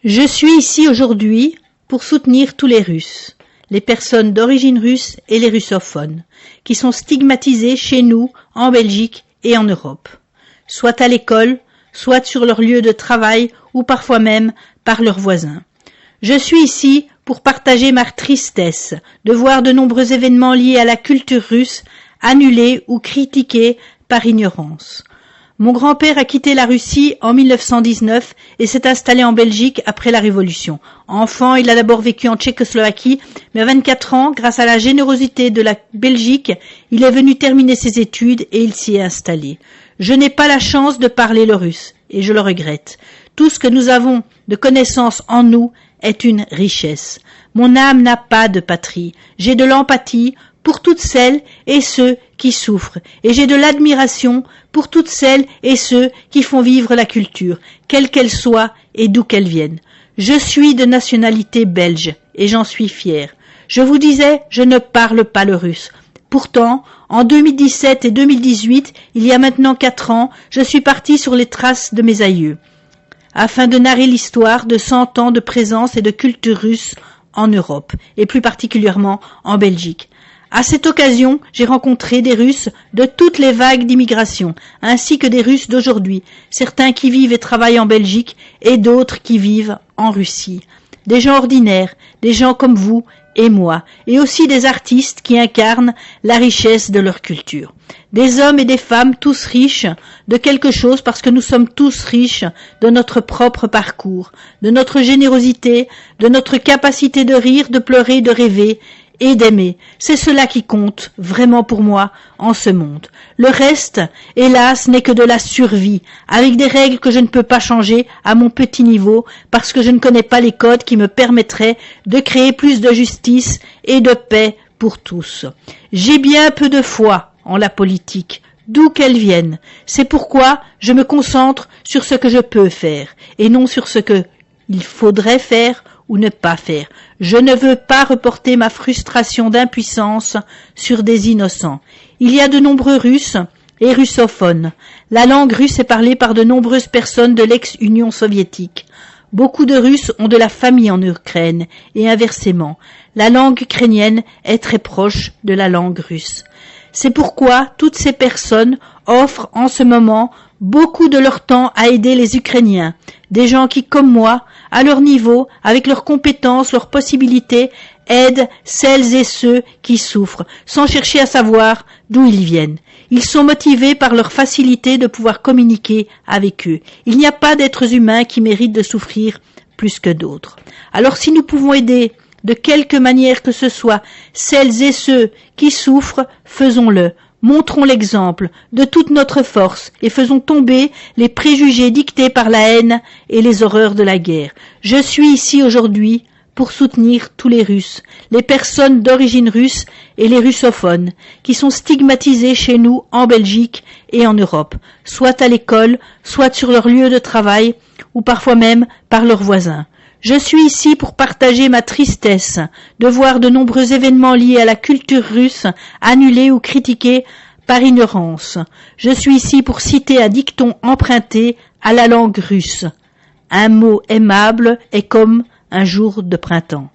Je suis ici aujourd'hui pour soutenir tous les Russes, les personnes d'origine russe et les russophones, qui sont stigmatisés chez nous, en Belgique et en Europe, soit à l'école, soit sur leur lieu de travail ou parfois même par leurs voisins. Je suis ici pour partager ma tristesse de voir de nombreux événements liés à la culture russe annulés ou critiqués par ignorance. Mon grand-père a quitté la Russie en 1919 et s'est installé en Belgique après la Révolution. Enfant, il a d'abord vécu en Tchécoslovaquie, mais à 24 ans, grâce à la générosité de la Belgique, il est venu terminer ses études et il s'y est installé. Je n'ai pas la chance de parler le russe, et je le regrette. Tout ce que nous avons de connaissances en nous est une richesse. Mon âme n'a pas de patrie. J'ai de l'empathie pour toutes celles et ceux qui souffrent, et j'ai de l'admiration pour toutes celles et ceux qui font vivre la culture, quelle qu'elle soit et d'où qu'elle vienne. Je suis de nationalité belge, et j'en suis fier. Je vous disais, je ne parle pas le russe. Pourtant, en 2017 et 2018, il y a maintenant 4 ans, je suis parti sur les traces de mes aïeux, afin de narrer l'histoire de 100 ans de présence et de culture russe en Europe, et plus particulièrement en Belgique. À cette occasion, j'ai rencontré des Russes de toutes les vagues d'immigration, ainsi que des Russes d'aujourd'hui, certains qui vivent et travaillent en Belgique et d'autres qui vivent en Russie. Des gens ordinaires, des gens comme vous et moi, et aussi des artistes qui incarnent la richesse de leur culture. Des hommes et des femmes tous riches de quelque chose parce que nous sommes tous riches de notre propre parcours, de notre générosité, de notre capacité de rire, de pleurer, de rêver et d'aimer. C'est cela qui compte vraiment pour moi en ce monde. Le reste, hélas, n'est que de la survie, avec des règles que je ne peux pas changer à mon petit niveau parce que je ne connais pas les codes qui me permettraient de créer plus de justice et de paix pour tous. J'ai bien peu de foi en la politique, d'où qu'elle vienne. C'est pourquoi je me concentre sur ce que je peux faire et non sur ce que il faudrait faire ou ne pas faire. Je ne veux pas reporter ma frustration d'impuissance sur des innocents. Il y a de nombreux Russes et russophones. La langue russe est parlée par de nombreuses personnes de l'ex-Union soviétique. Beaucoup de Russes ont de la famille en Ukraine et inversement. La langue ukrainienne est très proche de la langue russe. C'est pourquoi toutes ces personnes offrent en ce moment beaucoup de leur temps à aider les Ukrainiens, des gens qui, comme moi, à leur niveau, avec leurs compétences, leurs possibilités, aident celles et ceux qui souffrent, sans chercher à savoir d'où ils viennent. Ils sont motivés par leur facilité de pouvoir communiquer avec eux. Il n'y a pas d'êtres humains qui méritent de souffrir plus que d'autres. Alors si nous pouvons aider de quelque manière que ce soit celles et ceux qui souffrent, faisons-le. Montrons l'exemple de toute notre force et faisons tomber les préjugés dictés par la haine et les horreurs de la guerre. Je suis ici aujourd'hui pour soutenir tous les Russes, les personnes d'origine russe et les russophones, qui sont stigmatisés chez nous en Belgique et en Europe, soit à l'école, soit sur leur lieu de travail, ou parfois même par leurs voisins. Je suis ici pour partager ma tristesse de voir de nombreux événements liés à la culture russe annulés ou critiqués par ignorance. Je suis ici pour citer un dicton emprunté à la langue russe. Un mot aimable est comme un jour de printemps.